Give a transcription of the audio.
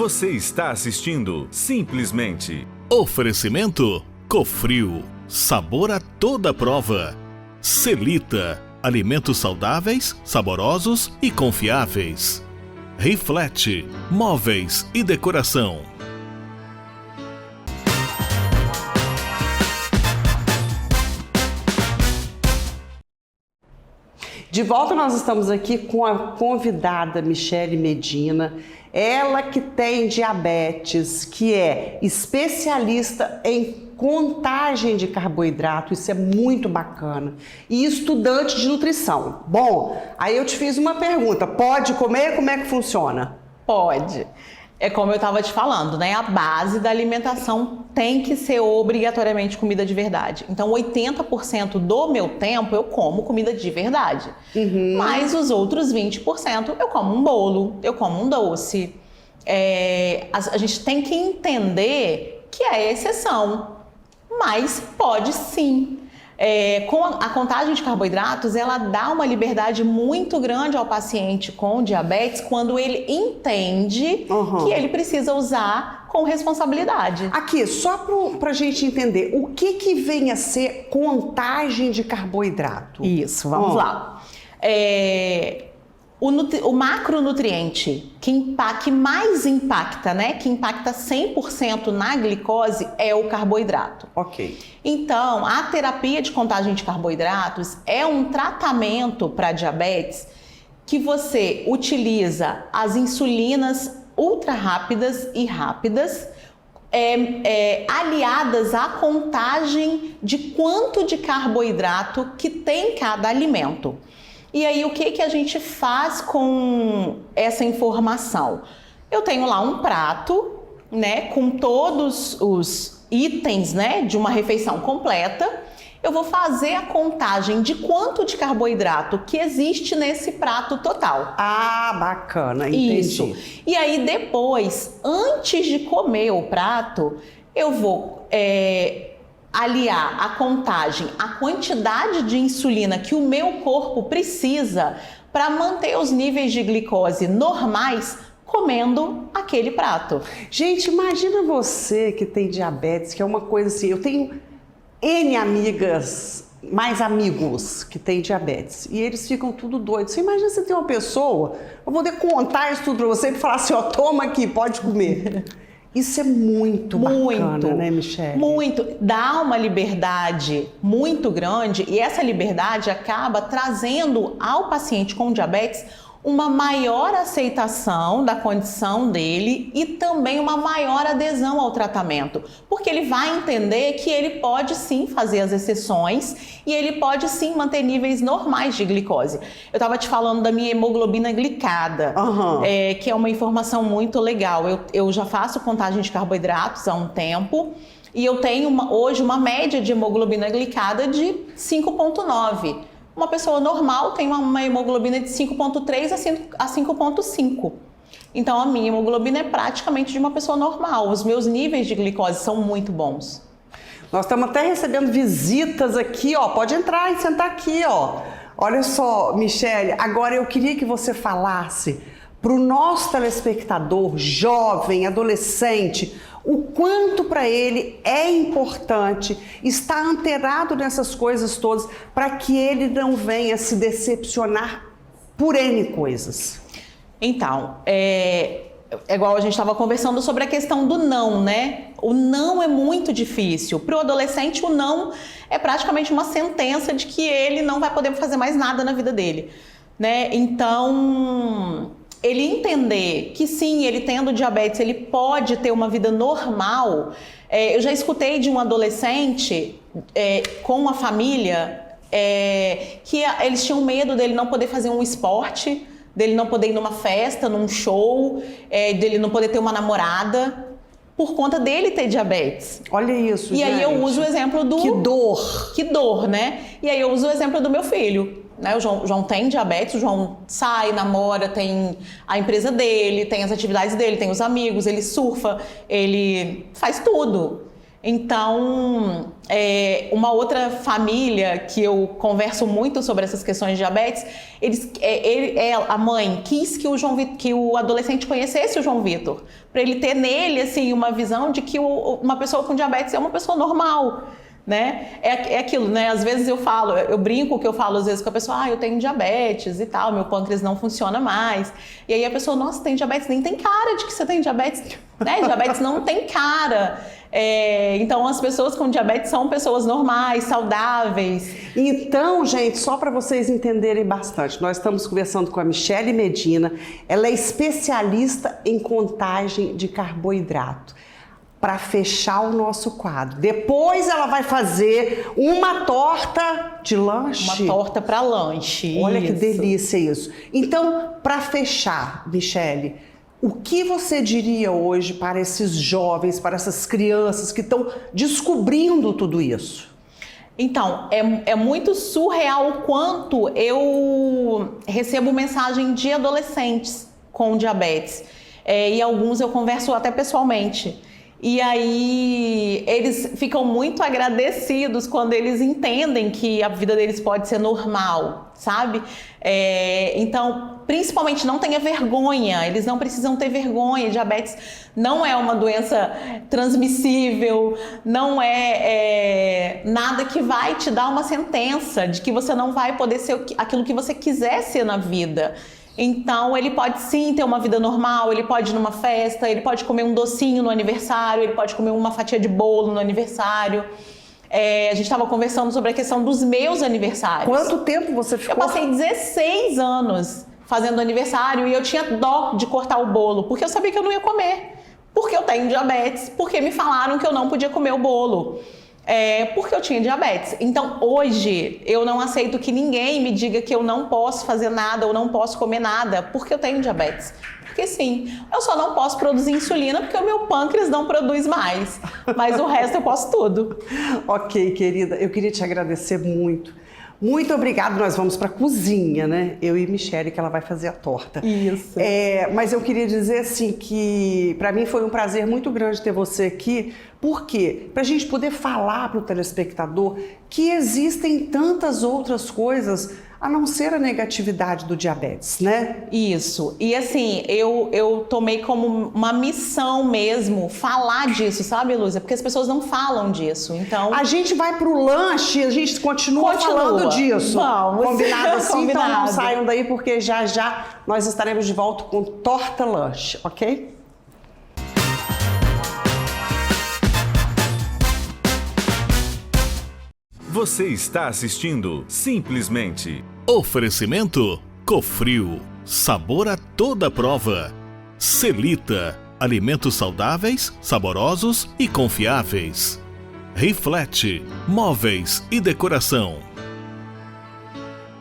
Você está assistindo Simplesmente. Oferecimento Cofrio, sabor a toda prova. Celita, alimentos saudáveis, saborosos e confiáveis. Reflete, móveis e decoração. De volta, nós estamos aqui com a convidada Michele Medina, ela que tem diabetes, que é especialista em contagem de carboidrato, isso é muito bacana, e estudante de nutrição. Bom, aí eu te fiz uma pergunta, pode comer? Como é que funciona? Pode. É como eu estava te falando, né? A base da alimentação tem que ser obrigatoriamente comida de verdade. Então, 80% do meu tempo eu como comida de verdade. Mas os outros 20% eu como um bolo, eu como um doce. A gente tem que entender que é exceção, mas pode sim. Com a contagem de carboidratos, ela dá uma liberdade muito grande ao paciente com diabetes quando ele entende que ele precisa usar com responsabilidade. Aqui, só pra gente entender, o que vem a ser contagem de carboidrato? Isso, vamos lá. O macronutriente que mais impacta, né? Que impacta 100% na glicose é o carboidrato. Ok. Então, a terapia de contagem de carboidratos é um tratamento para diabetes que você utiliza as insulinas ultra rápidas e rápidas, aliadas à contagem de quanto de carboidrato que tem cada alimento. E aí, o que a gente faz com essa informação? Eu tenho lá um prato, né, com todos os itens, né, de uma refeição completa. Eu vou fazer a contagem de quanto de carboidrato que existe nesse prato total. Ah, bacana, entendi. Isso. E aí, depois, antes de comer o prato, eu vou aliar a contagem à quantidade de insulina que o meu corpo precisa para manter os níveis de glicose normais comendo aquele prato. Gente, imagina você que tem diabetes, que é uma coisa assim, eu tenho N amigas, mais amigos que têm diabetes, e eles ficam tudo doidos. Você imagina você ter uma pessoa, eu vou poder contar isso tudo para você e falar assim, ó, toma aqui, pode comer. Isso é muito bacana, né, Michele? Muito. Dá uma liberdade muito grande e essa liberdade acaba trazendo ao paciente com diabetes uma maior aceitação da condição dele e também uma maior adesão ao tratamento, porque ele vai entender que ele pode sim fazer as exceções e ele pode sim manter níveis normais de glicose. Eu estava te falando da minha hemoglobina glicada, que é uma informação muito legal. Eu já faço contagem de carboidratos há um tempo e eu tenho hoje uma média de hemoglobina glicada de 5,9. Uma pessoa normal tem uma hemoglobina de 5,3 a 5,5. Então, a minha hemoglobina é praticamente de uma pessoa normal. Os meus níveis de glicose são muito bons. Nós estamos até recebendo visitas aqui, ó. Pode entrar e sentar aqui, ó. Olha só, Michele, agora eu queria que você falasse para o nosso telespectador, jovem, adolescente, o quanto para ele é importante estar antenado nessas coisas todas para que ele não venha se decepcionar por N coisas. Então, é igual a gente estava conversando sobre a questão do não, né? O não é muito difícil. Para o adolescente, o não é praticamente uma sentença de que ele não vai poder fazer mais nada na vida dele, né? Então, ele entender que sim, ele tendo diabetes, ele pode ter uma vida normal. Eu já escutei de um adolescente com uma família que eles tinham medo dele não poder fazer um esporte, dele não poder ir numa festa, num show, dele não poder ter uma namorada, por conta dele ter diabetes. Olha isso, gente. E aí eu uso o exemplo do... Que dor! Que dor, né? E aí eu uso o exemplo do meu filho. Né? O João tem diabetes, o João sai, namora, tem a empresa dele, tem as atividades dele, tem os amigos, ele surfa, ele faz tudo. Então, uma outra família que eu converso muito sobre essas questões de diabetes, a mãe quis que o adolescente conhecesse o João Vitor, para ele ter nele assim, uma visão de que uma pessoa com diabetes é uma pessoa normal. Né? É aquilo, né? Às vezes eu brinco que eu falo às vezes com a pessoa, eu tenho diabetes e tal, meu pâncreas não funciona mais. E aí a pessoa, nossa, tem diabetes, nem tem cara de que você tem diabetes, né? Diabetes não tem cara. Então as pessoas com diabetes são pessoas normais, saudáveis. Então, gente, só para vocês entenderem bastante, nós estamos conversando com a Michele Medina, ela é especialista em contagem de carboidrato. Para fechar o nosso quadro. Depois ela vai fazer uma torta de lanche. Uma torta para lanche. Olha isso. Que delícia isso. Então, para fechar, Michele, o que você diria hoje para esses jovens, para essas crianças que estão descobrindo tudo isso? Então, é muito surreal o quanto eu recebo mensagem de adolescentes com diabetes. E alguns eu converso até pessoalmente. E aí eles ficam muito agradecidos quando eles entendem que a vida deles pode ser normal, sabe? Então, principalmente não tenha vergonha, eles não precisam ter vergonha. Diabetes não é uma doença transmissível, não é nada que vai te dar uma sentença de que você não vai poder ser aquilo que você quiser ser na vida. Então, ele pode sim ter uma vida normal, ele pode ir numa festa, ele pode comer um docinho no aniversário, ele pode comer uma fatia de bolo no aniversário. A gente estava conversando sobre a questão dos meus aniversários. Quanto tempo você ficou? Eu passei 16 anos fazendo aniversário e eu tinha dó de cortar o bolo, porque eu sabia que eu não ia comer. Porque eu tenho diabetes, porque me falaram que eu não podia comer o bolo. Porque eu tinha diabetes. Então, hoje, eu não aceito que ninguém me diga que eu não posso fazer nada ou não posso comer nada, porque eu tenho diabetes. Porque sim, eu só não posso produzir insulina porque o meu pâncreas não produz mais. Mas o resto eu posso tudo. Ok, querida, eu queria te agradecer muito. Muito obrigada. Nós vamos para a cozinha, né? Eu e Michele, que ela vai fazer a torta. Isso. Mas eu queria dizer assim que para mim foi um prazer muito grande ter você aqui. Por quê? Para a gente poder falar para o telespectador que existem tantas outras coisas a não ser a negatividade do diabetes, né? Isso. E assim, eu tomei como uma missão mesmo falar disso, sabe, Lúcia? Porque as pessoas não falam disso, então... A gente vai pro lanche, a gente continua falando disso. Vamos. Combinado assim? Combinado. Então não saiam daí, porque já já nós estaremos de volta com torta lanche, ok? Você está assistindo Simplesmente. Oferecimento Cofrio, sabor a toda prova. Celita, alimentos saudáveis, saborosos e confiáveis. Riflete, móveis e decoração.